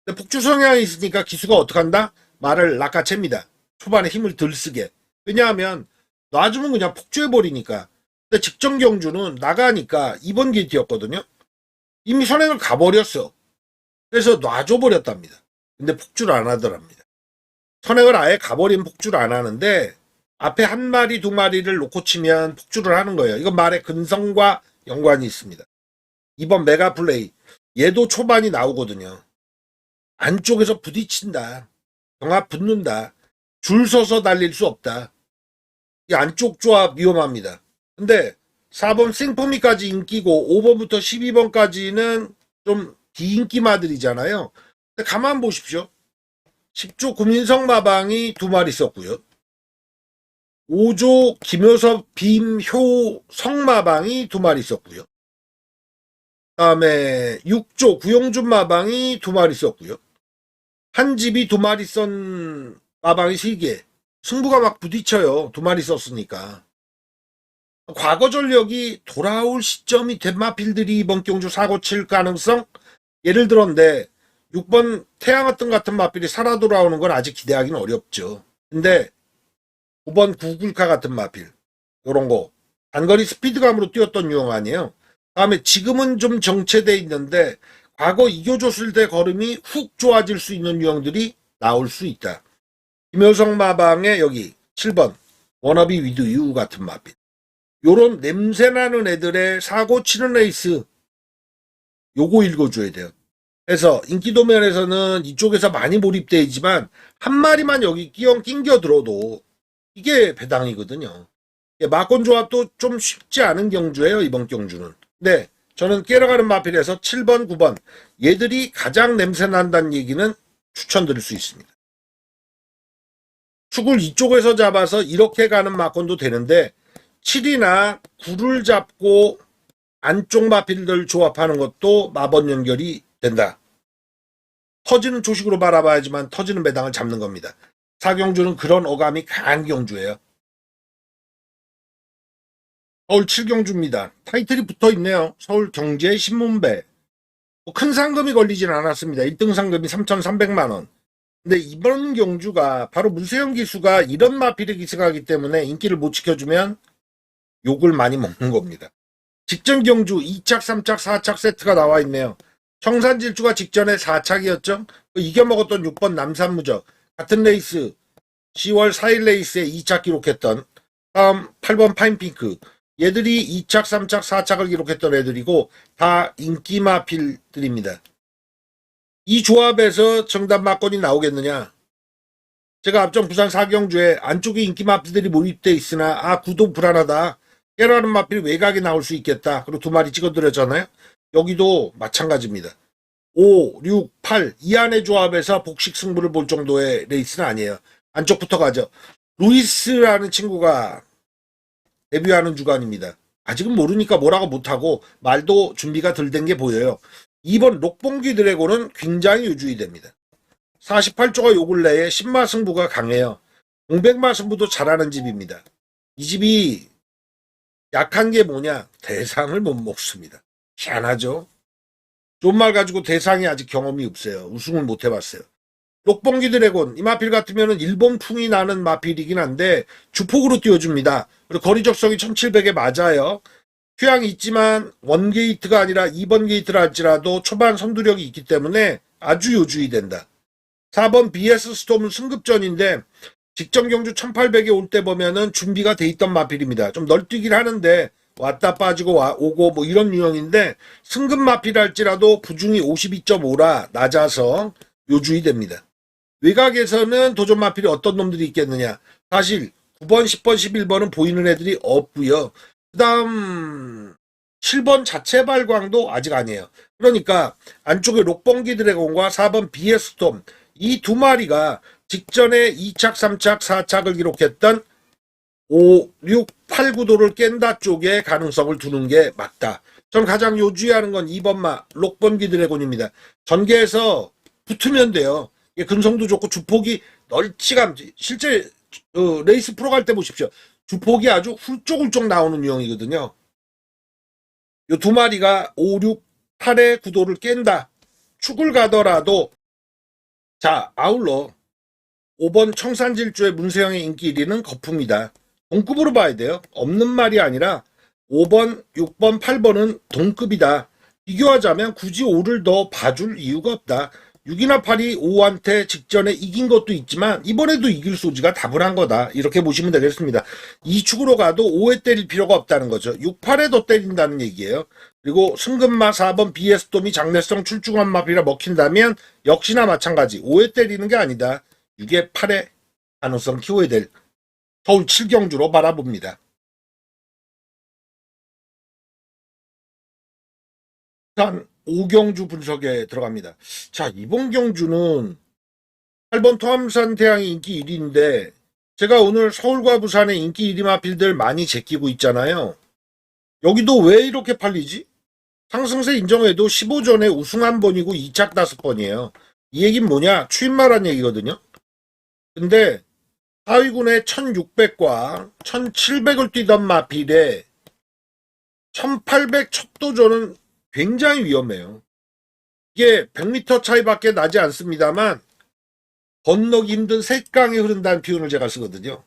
근데 폭주 성향이 있으니까 기수가 어떡한다? 말을 낚아챕니다. 초반에 힘을 덜 쓰게. 왜냐하면 놔주면 그냥 폭주해버리니까. 근데 직전 경주는 나가니까 2번 게이트였거든요. 이미 선행을 가버렸어. 그래서 놔줘버렸답니다. 근데 폭주를 안 하더랍니다. 선행을 아예 가버린 폭주를 안 하는데 앞에 한 마리 두 마리를 놓고 치면 폭주를 하는 거예요. 이건 말의 근성과 연관이 있습니다. 이번 메가플레이 얘도 초반이 나오거든요. 안쪽에서 부딪힌다. 경합 붙는다. 줄 서서 달릴 수 없다. 이 안쪽 조합 위험합니다. 근데 4번 생포미까지 인기고 5번부터 12번까지는 좀 비인기마들이잖아요. 근데 가만 보십시오. 10조 구민성 마방이 2마리 있었고요. 5조 김효섭 빔효 성마방이 2마리 있었고요. 다음에 6조 구용준 마방이 2마리 있었고요. 한 집이 2마리 썬 마방이 3개. 승부가 막 부딪혀요. 2마리 썼으니까. 과거 전력이 돌아올 시점이 된 마필들이 이번 경주 사고 칠 가능성? 예를 들었는데 6번 태양어떤 같은 마필이 살아 돌아오는 건 아직 기대하기는 어렵죠. 근데 5번 구글카 같은 마필 요런 거 단거리 스피드감으로 뛰었던 유형 아니에요. 다음에 지금은 좀 정체돼 있는데 과거 이겨줬을 때 걸음이 훅 좋아질 수 있는 유형들이 나올 수 있다. 김효성 마방의 여기 7번 워너비 위드 유 같은 마필 요런 냄새나는 애들의 사고 치는 레이스 요거 읽어줘야 돼요. 그래서 인기도 면에서는 이쪽에서 많이 몰입되어 있지만 한 마리만 여기 낑겨 들어도 이게 배당이거든요. 마권 조합도 좀 쉽지 않은 경주예요. 이번 경주는. 근데 저는 깨러가는 마필에서 7번, 9번 얘들이 가장 냄새난다는 얘기는 추천드릴 수 있습니다. 축을 이쪽에서 잡아서 이렇게 가는 마권도 되는데 7이나 9를 잡고 안쪽 마필들 조합하는 것도 마번 연결이 된다. 터지는 조식으로 바라봐야지만 터지는 배당을 잡는 겁니다. 사경주는 그런 어감이 강한 경주예요. 서울 7경주입니다. 타이틀이 붙어있네요. 서울경제신문배. 큰 상금이 걸리진 않았습니다. 1등 상금이 3,300만원. 근데 이번 경주가 바로 문세영 기수가 이런 마필의 기승하기 때문에 인기를 못 지켜주면 욕을 많이 먹는 겁니다. 직전 경주 2착, 3착, 4착 세트가 나와 있네요. 청산질주가 직전에 4착이었죠. 이겨먹었던 6번 남산무적 같은 레이스 10월 4일 레이스에 2착 기록했던 다음 8번 파인핑크 얘들이 2착, 3착, 4착을 기록했던 애들이고 다 인기 마필들입니다. 이 조합에서 정답 막건이 나오겠느냐? 제가 앞전 부산 4경주에 안쪽에 인기 마필들이 몰입돼 있으나 구도 불안하다. 깨라는 마필이 외곽에 나올 수 있겠다. 그리고 2마리 찍어드렸잖아요. 여기도 마찬가지입니다. 5, 6, 8 이 안의 조합에서 복식 승부를 볼 정도의 레이스는 아니에요. 안쪽부터 가죠. 루이스라는 친구가 데뷔하는 주간입니다. 아직은 모르니까 뭐라고 못하고 말도 준비가 덜 된 게 보여요. 2번 록봉기 드래곤은 굉장히 유주히 됩니다. 48조가 요 근래에 10마 승부가 강해요. 공백마 승부도 잘하는 집입니다. 이 집이 약한 게 뭐냐? 대상을 못 먹습니다. 희한하죠? 좋은 말 가지고 대상이 아직 경험이 없어요. 우승을 못 해봤어요. 록봉기 드래곤 이 마필 같으면 일본풍이 나는 마필이긴 한데 주폭으로 띄워줍니다. 그리고 거리 적성이 1700에 맞아요. 휴양이 있지만 원게이트가 아니라 2번 게이트라 할지라도 초반 선두력이 있기 때문에 아주 요주의 된다. 4번 BS 스톰은 승급전인데 직전 경주 1800에 올 때 보면은 준비가 돼 있던 마필입니다. 좀 널뛰긴 하는데 왔다 빠지고 오고 뭐 이런 유형인데 승급 마필 할지라도 부중이 52.5라 낮아서 요주의 됩니다. 외곽에서는 도전 마필이 어떤 놈들이 있겠느냐. 사실 9번, 10번, 11번은 보이는 애들이 없고요. 그 다음 7번 자체 발광도 아직 아니에요. 그러니까 안쪽에 록봉기 드래곤과 4번 BS 스톰 이 2마리가 직전에 2착, 3착, 4착을 기록했던 5, 6, 8 구도를 깬다 쪽에 가능성을 두는 게 맞다. 전 가장 요주의하는 건 2번마 록봉기 드래곤입니다. 전개에서 붙으면 돼요. 근성도 좋고 주폭이 널찍함. 실제 레이스 프로 갈 때 보십시오. 주폭이 아주 훌쩍훌쩍 나오는 유형이거든요. 요 2마리가 5, 6, 8의 구도를 깬다. 축을 가더라도 자 아울러 5번 청산질주의 문세영의 인기 1위는 거품이다. 동급으로 봐야 돼요. 없는 말이 아니라 5번, 6번, 8번은 동급이다. 비교하자면 굳이 5를 더 봐줄 이유가 없다. 6이나 8이 5한테 직전에 이긴 것도 있지만 이번에도 이길 소지가 다분한 거다. 이렇게 보시면 되겠습니다. 이 축으로 가도 5에 때릴 필요가 없다는 거죠. 6, 8에 더 때린다는 얘기예요. 그리고 승급마 4번 BS돔이 장래성 출중한 마피라 먹힌다면 역시나 마찬가지. 5에 때리는 게 아니다. 6에 8에 가능성 키워야 될 서울 7경주로 바라봅니다. 일단 5경주 분석에 들어갑니다. 자, 이번 경주는 8번 토암산 태양이 인기 1위인데 제가 오늘 서울과 부산의 인기 1위 마필들 많이 제끼고 있잖아요. 여기도 왜 이렇게 팔리지? 상승세 인정해도 15전에 우승 한 번이고 2착 5번이에요. 이 얘기는 뭐냐? 추임말한 얘기거든요. 근데 하위군의 1600과 1700을 뛰던 마필에 1800 첫 도전은 굉장히 위험해요. 이게 100m 차이밖에 나지 않습니다만 건너기 힘든 셋강이 흐른다는 표현을 제가 쓰거든요.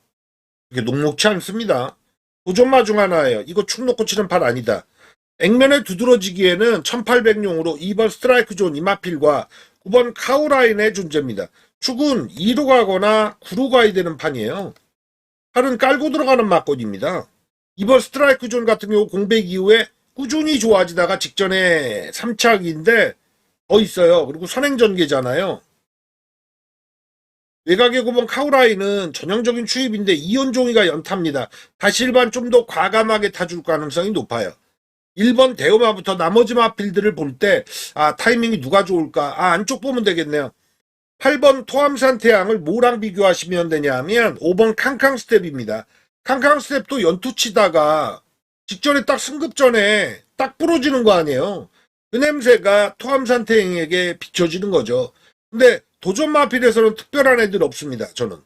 이게 녹록치 않습니다. 도전마 중 하나예요. 이거 축 놓고 치는 팔 아니다. 액면에 두드러지기에는 1800용으로 2번 스트라이크 존 이마필과 9번 카우라인의 존재입니다. 축은 2로 가거나 9로 가야 되는 판이에요. 팔은 깔고 들어가는 막건입니다. 2번 스트라이크 존 같은 경우 공백 이후에 꾸준히 좋아지다가 직전에 3착인데 더 있어요. 그리고 선행전개잖아요. 외곽의 9번 카우라인은 전형적인 추입인데 이연종이가 연타입니다. 다시 일반 좀 더 과감하게 타줄 가능성이 높아요. 1번 대우마부터 나머지 마필들을 볼 때 타이밍이 누가 좋을까? 안쪽 보면 되겠네요. 8번 토암산 태양을 뭐랑 비교하시면 되냐면 5번 캉캉 스텝입니다. 캉캉 스텝도 연투 치다가 직전에 딱 승급 전에 딱 부러지는 거 아니에요. 그 냄새가 토암산 태양에게 비춰지는 거죠. 근데 도전 마필에서는 특별한 애들 없습니다. 저는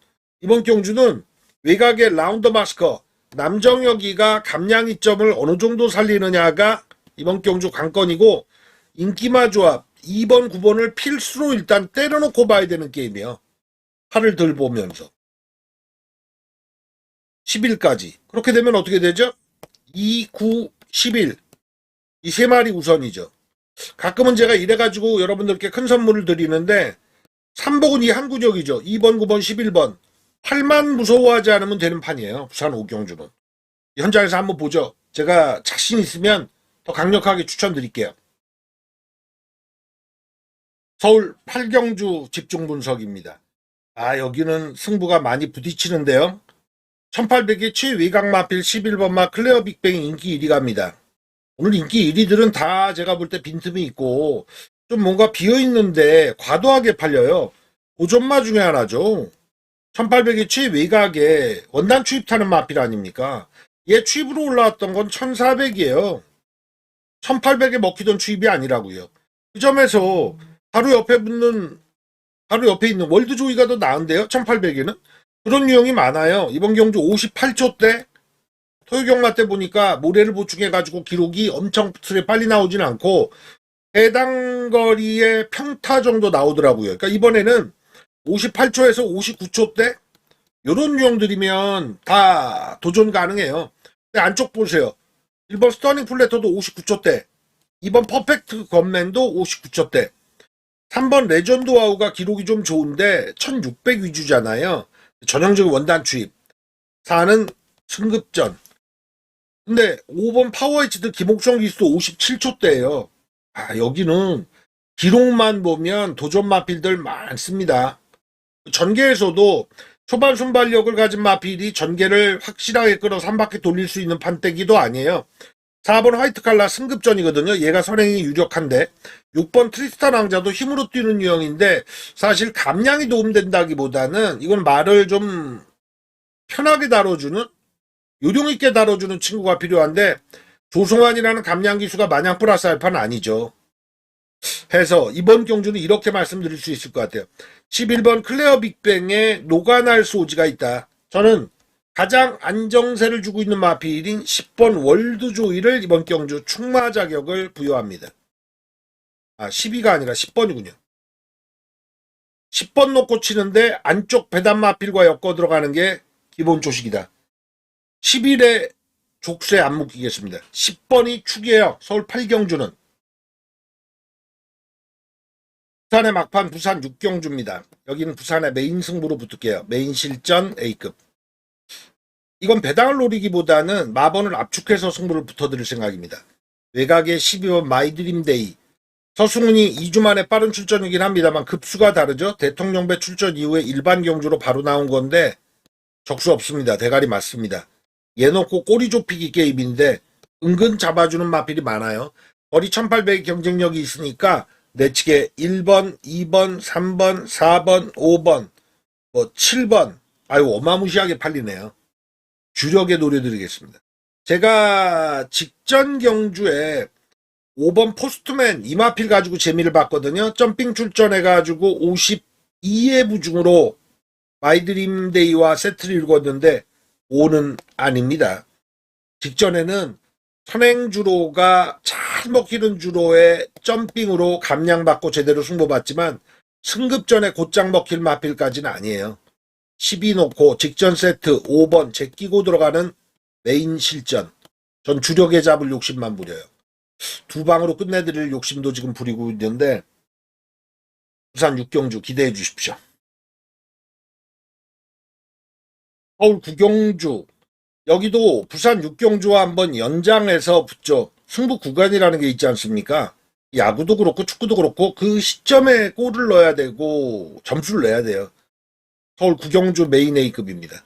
이번 경주는 외곽의 라운더 마스커 남정혁이가 감량이점을 어느 정도 살리느냐가 이번 경주 관건이고 인기마 조합 2번 9번을 필수로 일단 때려놓고 봐야 되는 게임이에요. 팔을 들 보면서 10일까지. 그렇게 되면 어떻게 되죠? 2, 9, 11. 이 세 마리 우선이죠. 가끔은 제가 이래가지고 여러분들께 큰 선물을 드리는데 3복은 이 한 구력이죠. 2번, 9번, 11번. 8만 무서워하지 않으면 되는 판이에요. 부산 오경주는. 현장에서 한번 보죠. 제가 자신 있으면 더 강력하게 추천드릴게요. 서울 8경주 집중 분석입니다. 여기는 승부가 많이 부딪히는데요. 1800의 최외곽 마필 11번 마 클레어 빅뱅이 인기 1위 갑니다. 오늘 인기 1위들은 다 제가 볼 때 빈틈이 있고 좀 뭔가 비어있는데 과도하게 팔려요. 고전마 중에 하나죠. 1800의 최외곽에 원단 추입타는 마필 아닙니까? 얘 추입으로 올라왔던 건 1400이에요. 1800에 먹히던 추입이 아니라고요. 그 점에서 바로 옆에 있는 월드조이가 더 나은데요. 1800에는. 그런 유형이 많아요. 이번 경주 58초 때 토요경마 때 보니까 모래를 보충해가지고 기록이 엄청 빨리 나오진 않고 해당 거리의 평타 정도 나오더라고요. 그러니까 이번에는 58초에서 59초 때 이런 유형들이면 다 도전 가능해요. 근데 안쪽 보세요. 1번 스터닝 플래터도 59초 때, 2번 퍼펙트 건맨도 59초 때, 3번 레전드 와우가 기록이 좀 좋은데 1600 위주잖아요. 전형적인 원단 추입. 4는 승급전. 근데 5번 파워에이치드 김옥성 기수도 57초대예요. 여기는 기록만 보면 도전 마필들 많습니다. 전개에서도 초반 순발력을 가진 마필이 전개를 확실하게 끌어서 한 바퀴 돌릴 수 있는 판때기도 아니에요. 4번 화이트 칼라 승급전이거든요. 얘가 선행이 유력한데 6번 트리스탄 왕자도 힘으로 뛰는 유형인데 사실 감량이 도움된다기보다는 이건 말을 좀 편하게 다뤄주는 요령 있게 다뤄주는 친구가 필요한데 조성환이라는 감량 기수가 마냥 플러스 알파는 아니죠. 해서 이번 경주는 이렇게 말씀드릴 수 있을 것 같아요. 11번 클레어 빅뱅에 녹아날 소지가 있다. 저는 가장 안정세를 주고 있는 마필인 10번 월드조이를 이번 경주 충마 자격을 부여합니다. 12가 아니라 10번이군요. 10번 놓고 치는데 안쪽 배단 마필과 엮어 들어가는 게 기본 조식이다. 10일에 족쇄 안 묶이겠습니다. 10번이 축이에요. 서울 8경주는. 부산의 막판 부산 6경주입니다. 여기는 부산의 메인 승부로 붙을게요. 메인 실전 A급. 이건 배당을 노리기보다는 마번을 압축해서 승부를 붙어드릴 생각입니다. 외곽의 12번 마이드림데이. 서승훈이 2주 만에 빠른 출전이긴 합니다만 급수가 다르죠. 대통령배 출전 이후에 일반 경주로 바로 나온 건데 적수 없습니다. 대가리 맞습니다. 얘 놓고 꼬리 좁히기 게임인데 은근 잡아주는 마필이 많아요. 거리 1800 경쟁력이 있으니까 내치게 1번, 2번, 3번, 4번, 5번, 7번. 어마무시하게 팔리네요. 주력에 노려드리겠습니다. 제가 직전 경주에 5번 포스트맨 이마필 가지고 재미를 봤거든요. 점핑 출전해가지고 52회 부중으로 마이드림데이와 세트를 읽었는데 5는 아닙니다. 직전에는 선행주로가 잘 먹히는 주로에 점핑으로 감량받고 제대로 승부봤지만 승급전에 곧장 먹힐 마필까지는 아니에요. 12 놓고 직전 세트 5번 제끼고 들어가는 메인 실전. 전 주력에 잡을 욕심만 부려요. 두 방으로 끝내드릴 욕심도 지금 부리고 있는데 부산 6경주 기대해 주십시오. 서울 9경주 여기도 부산 6경주와 한번 연장해서 붙죠. 승부 구간이라는 게 있지 않습니까? 야구도 그렇고 축구도 그렇고 그 시점에 골을 넣어야 되고 점수를 내야 돼요. 서울 9경주 메인 A급입니다.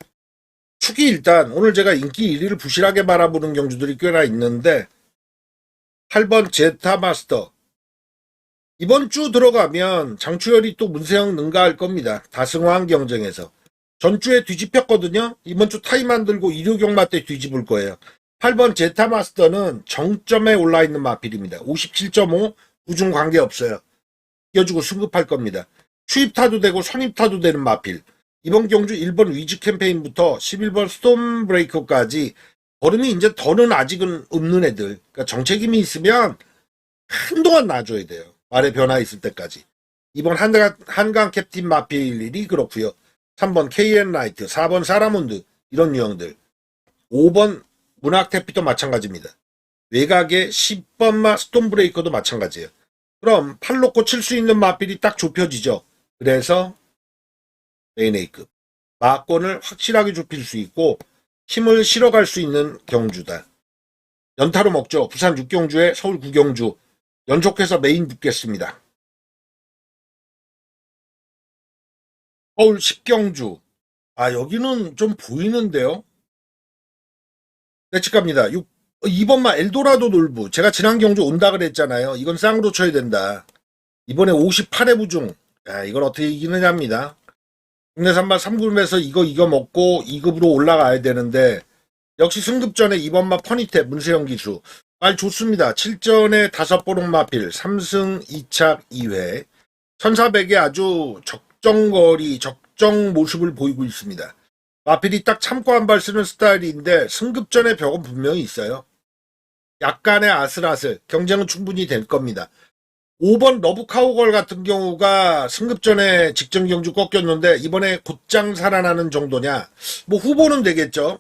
축이 일단 오늘 제가 인기 1위를 부실하게 바라보는 경주들이 꽤나 있는데 8번 제타마스터 이번 주 들어가면 장추열이 또 문세영 능가할 겁니다. 다승왕 경쟁에서. 전주에 뒤집혔거든요. 이번 주 타임 안 들고 일요경마 때 뒤집을 거예요. 8번 제타마스터는 정점에 올라있는 마필입니다. 57.5 우중 관계없어요. 이겨주고 승급할 겁니다. 추입타도 되고 선입타도 되는 마필. 이번 경주 1번 위즈 캠페인부터 11번 스톰 브레이커까지 걸음이 이제 더는 아직은 없는 애들. 그러니까 정체김이 있으면 한동안 놔줘야 돼요. 말에 변화 있을 때까지. 이번 한강 캡틴 마필이 그렇고요. 3번 KN 라이트, 4번 사라몬드 이런 유형들. 5번 문학태피도 마찬가지입니다. 외곽에 10번마 스톤브레이커도 마찬가지예요. 그럼 팔 놓고 칠 수 있는 마필이 딱 좁혀지죠. 그래서 메인-A급 마권을 확실하게 좁힐 수 있고 힘을 실어갈 수 있는 경주다. 연타로 먹죠. 부산 6경주에 서울 9경주 연속해서 메인 붙겠습니다. 서울 10경주. 여기는 좀 보이는데요. 예측 갑니다. 2번마 엘도라도 놀부. 제가 지난 경주 온다 그랬잖아요. 이건 쌍으로 쳐야 된다. 이번에 58회 부중. 이걸 어떻게 이기느냐입니다. 국내 산마 3급에서 이거 먹고 2급으로 올라가야 되는데 역시 승급전에 2번마 퍼니탭 문세영 기수. 말 좋습니다. 7전에 5보록 마필 3승 2착 2회. 1400에 아주 적정거리, 적정 모습을 보이고 있습니다. 마필이 딱 참고 한 발 쓰는 스타일인데 승급전의 벽은 분명히 있어요. 약간의 아슬아슬, 경쟁은 충분히 될 겁니다. 5번 러브카우걸 같은 경우가 승급전에 직전 경주 꺾였는데 이번에 곧장 살아나는 정도냐? 뭐 후보는 되겠죠.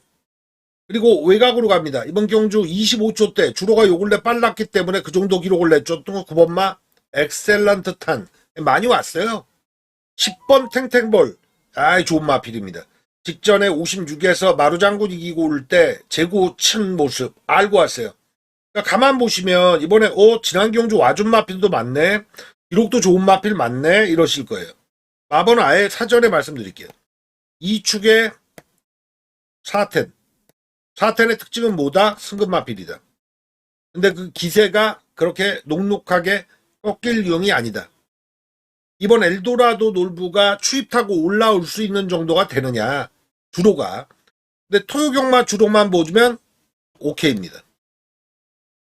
그리고 외곽으로 갑니다. 이번 경주 25초 때 주로가 요 근래 빨랐기 때문에 그 정도 기록을 냈죠. 또 9번마 엑셀런트 탄 많이 왔어요. 10번 탱탱볼 좋은 마필입니다. 직전에 56에서 마루장군 이기고 올 때 재고 친 모습 알고 왔어요. 그러니까 가만 보시면 이번에 지난 경주 와준 마필도 많네. 기록도 좋은 마필 많네. 이러실 거예요. 마번은 아예 사전에 말씀드릴게요. 이 축의 4텐. 4텐의 특징은 뭐다? 승급 마필이다. 근데 그 기세가 그렇게 녹록하게 꺾일 유형이 아니다. 이번 엘도라도 놀부가 추입 타고 올라올 수 있는 정도가 되느냐. 주로가. 근데 토요경마 주로만 보면 오케이입니다.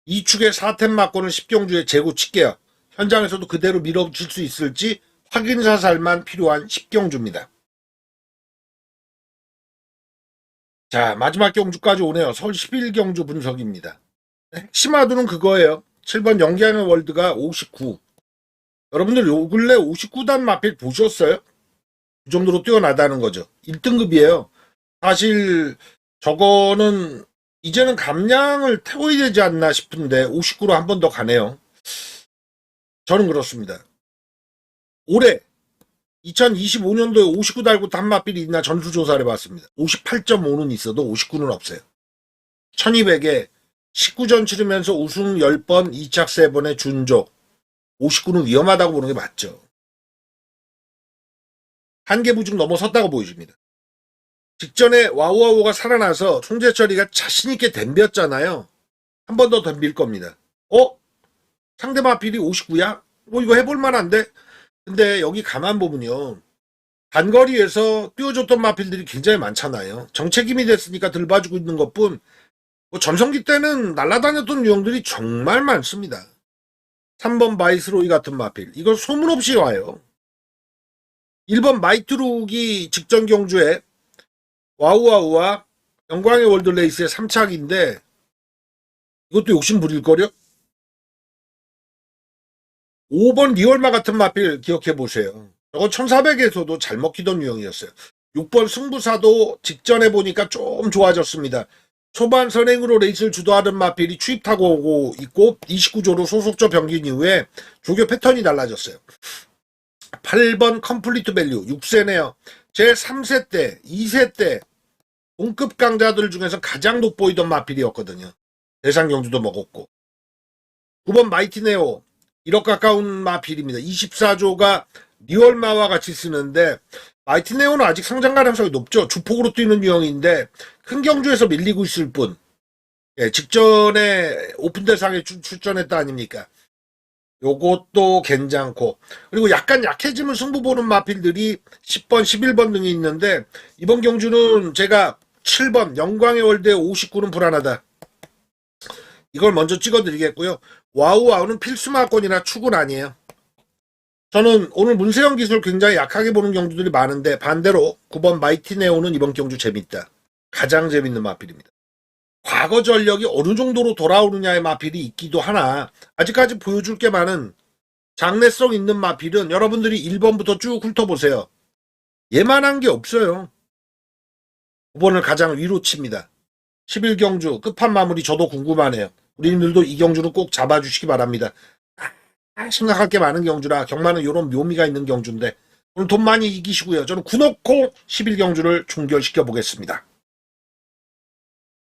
이 축의 4텐 맞고는 10경주에 재고 칠게요. 현장에서도 그대로 밀어붙일 수 있을지 확인 사살만 필요한 10경주입니다. 자, 마지막 경주까지 오네요. 서울 11경주 분석입니다. 핵심화두는 그거예요. 7번 연기하는 월드가 59. 여러분들 요 근래 59단 마필 보셨어요? 그 정도로 뛰어나다는 거죠. 1등급이에요. 사실 저거는 이제는 감량을 태워야 되지 않나 싶은데 59로 한 번 더 가네요. 저는 그렇습니다. 올해 2025년도에 59 달고 단 마필이 있나 전수조사를 해봤습니다. 58.5는 있어도 59는 없어요. 1200에 19전 치르면서 우승 10번, 2착 3번의 준족. 59는 위험하다고 보는 게 맞죠. 한계 부중 넘어섰다고 보여집니다. 직전에 와우와우가 살아나서 송재철이가 자신있게 덤볐잖아요. 한 번 더 덤빌 겁니다. 상대 마필이 59야? 이거 해볼 만한데? 근데 여기 가만 보면요. 단거리에서 뛰어줬던 마필들이 굉장히 많잖아요. 정체김이 됐으니까 들봐주고 있는 것뿐 전성기 때는 날아다녔던 유형들이 정말 많습니다. 3번 바이스로이 같은 마필. 이거 소문 없이 와요. 1번 마이트룩이 직전 경주에 와우와우와 영광의 월드레이스의 3착인데 이것도 욕심 부릴 거려? 5번 리얼마 같은 마필 기억해 보세요. 저건 1400에서도 잘 먹히던 유형이었어요. 6번 승부사도 직전에 보니까 좀 좋아졌습니다. 초반 선행으로 레이스를 주도하던 마필이 추입 타고 오고 있고 29조로 소속조 변경 이후에 조교 패턴이 달라졌어요. 8번 컴플리트 밸류 6세네요. 제 3세 때, 2세 때 동급 강자들 중에서 가장 돋보이던 마필이었거든요. 대상 경주도 먹었고. 9번 마이티네오 1억 가까운 마필입니다. 24조가 리얼마와 같이 쓰는데 마이티네오는 아직 성장 가능성이 높죠. 주폭으로 뛰는 유형인데 큰 경주에서 밀리고 있을 뿐. 직전에 오픈 대상에 출전했다 아닙니까? 요것도 괜찮고. 그리고 약간 약해지면 승부 보는 마필들이 10번, 11번 등이 있는데 이번 경주는 제가 7번 영광의 월드의 59는 불안하다. 이걸 먼저 찍어드리겠고요. 와우와우는 필수마권이나 축은 아니에요. 저는 오늘 문세영 기술 굉장히 약하게 보는 경주들이 많은데 반대로 9번 마이티네오는 이번 경주 재밌다. 가장 재밌는 마필입니다. 과거 전력이 어느 정도로 돌아오느냐의 마필이 있기도 하나 아직까지 보여줄 게 많은 장래성 있는 마필은 여러분들이 1번부터 쭉 훑어보세요. 얘만한 게 없어요. 5번을 가장 위로 칩니다. 11경주 끝판 마무리 저도 궁금하네요. 우리님들도 이 경주는 꼭 잡아주시기 바랍니다. 생각할 게 많은 경주라 경마는 이런 묘미가 있는 경주인데 오늘 돈 많이 이기시고요. 저는 9놓고 11경주를 종결시켜 보겠습니다.